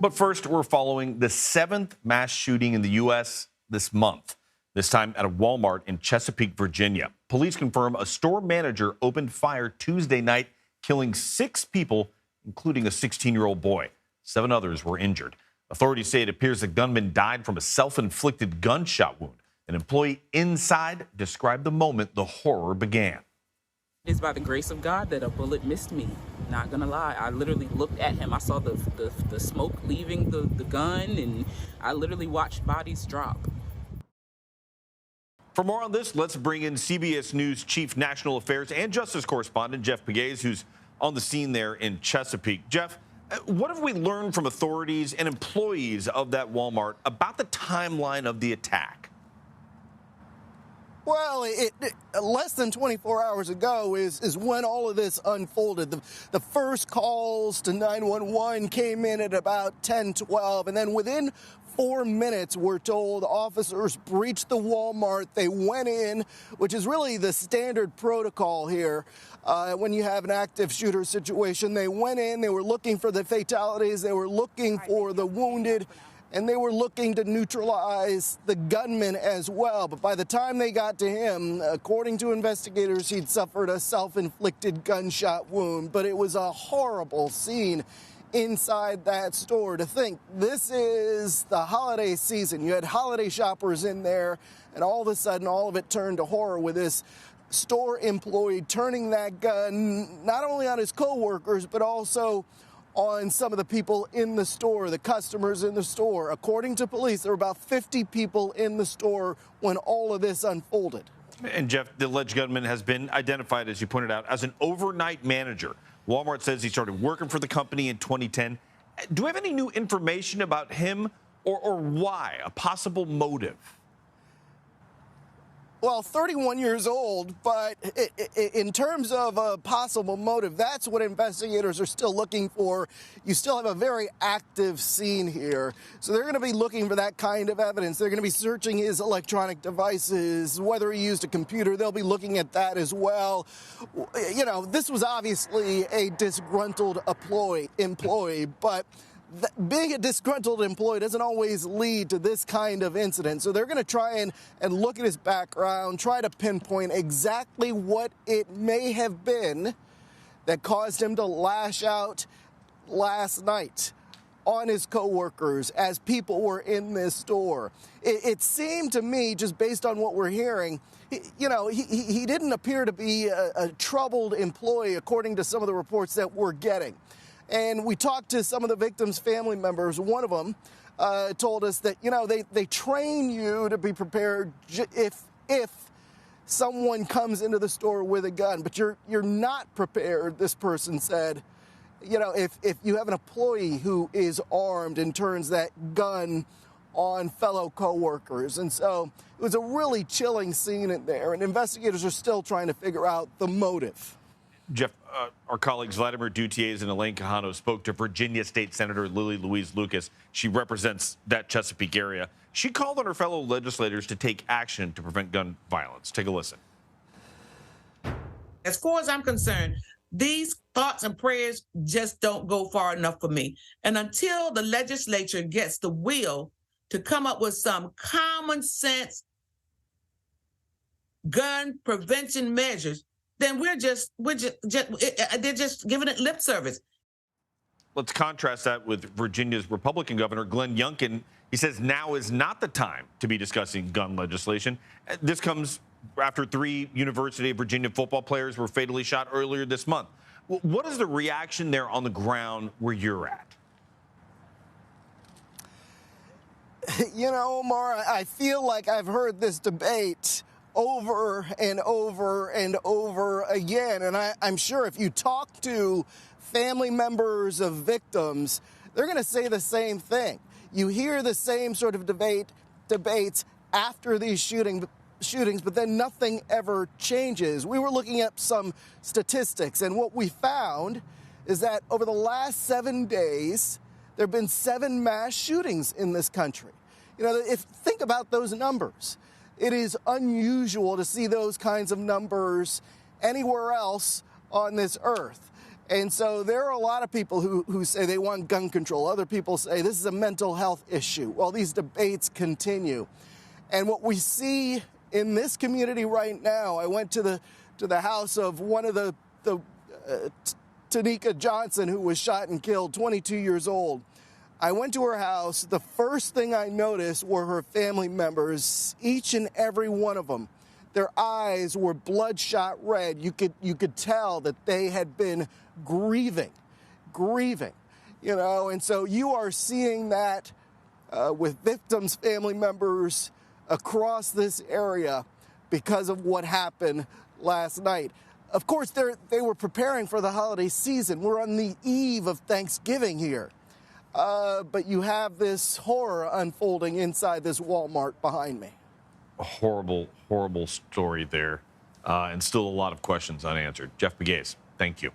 But first, we're following the 7th mass shooting in the U.S. this month, this time at a Walmart in Chesapeake, Virginia. Police confirm a store manager opened fire Tuesday night, killing 6 people, including a 16-year-old boy. 7 others were injured. Authorities say it appears the gunman died from a self-inflicted gunshot wound. An employee inside described the moment the horror began. It's by the grace of God that a bullet missed me. Not gonna lie, I literally looked at him. I saw the smoke leaving the gun, and I literally watched bodies drop. For more on this, let's bring in CBS News Chief National Affairs and Justice Correspondent Jeff Pegues, who's on the scene there in Chesapeake. Jeff, what have we learned from authorities and employees of that Walmart about the timeline of the attack? Well, less than 24 hours ago is when all of this unfolded. The first calls to 911 came in at about 10:12, and then within 4 minutes, we're told officers breached the Walmart. They went in, which is really the standard protocol here. When you have an active shooter situation, they went in, they were looking for the fatalities, they were looking for the wounded, and they were looking to neutralize the gunman as well. But by the time they got to him, according to investigators, he'd suffered a self-inflicted gunshot wound. But it was a horrible scene inside that store. To think, this is the holiday season. You had holiday shoppers in there, and all of a sudden, all of it turned to horror with this store employee turning that gun not only on his co-workers, but also on some of the people in the store, the customers in the store. According to police, there were about 50 people in the store when all of this unfolded. And Jeff, the alleged gunman has been identified, as you pointed out, as an overnight manager. Walmart says he started working for the company in 2010. Do we have any new information about him or why, a possible motive? Well, 31 years old, but in terms of a possible motive, that's what investigators are still looking for. You still have a very active scene here. So they're going to be looking for that kind of evidence. They're going to be searching his electronic devices, whether he used a computer. They'll be looking at that as well. You know, this was obviously a disgruntled employee, but being a disgruntled employee doesn't always lead to this kind of incident. So they're going to try and look at his background, try to pinpoint exactly what it may have been that caused him to lash out last night on his coworkers as people were in this store. It seemed to me, just based on what we're hearing, you know, he didn't appear to be a troubled employee, according to some of the reports that we're getting. And we talked to some of the victims' family members. One of them told us that, you know, they train you to be prepared if someone comes into the store with a gun, but you're not prepared, this person said, you know, if you have an employee who is armed and turns that gun on fellow coworkers. And so it was a really chilling scene in there, and investigators are still trying to figure out the motive. Jeff, our colleagues Vladimir Duthiers and Elaine Quijano spoke to Virginia State Senator Lily Louise Lucas. She represents that Chesapeake area. She called on her fellow legislators to take action to prevent gun violence. Take a listen. As far as I'm concerned, these thoughts and prayers just don't go far enough for me. And until the legislature gets the will to come up with some common sense gun prevention measures, then they're just giving it lip service. Let's contrast that with Virginia's Republican governor, Glenn Youngkin. He says now is not the time to be discussing gun legislation. This comes after 3 University of Virginia football players were fatally shot earlier this month. What is the reaction there on the ground where you're at? You know, Omar, I feel like I've heard this debate over and over and over again. And I'm sure if you talk to family members of victims, they're going to say the same thing. You hear the same sort of debates after these shootings, but then nothing ever changes. We were looking at some statistics, and what we found is that over the last 7 days, there have been 7 mass shootings in this country. You know, think about those numbers. It is unusual to see those kinds of numbers anywhere else on this earth. And so there are a lot of people who say they want gun control. Other people say this is a mental health issue. Well, these debates continue. And what we see in this community right now, I went to the house of one of the Tanika Johnson, who was shot and killed, 22 years old. I went to her house. The first thing I noticed were her family members, each and every one of them. Their eyes were bloodshot red. You could tell that they had been grieving, you know. And so you are seeing that with victims' family members across this area because of what happened last night. Of course, they were preparing for the holiday season. We're on the eve of Thanksgiving here. But you have this horror unfolding inside this Walmart behind me. A horrible, horrible story there, and still a lot of questions unanswered. Jeff Pegues, thank you.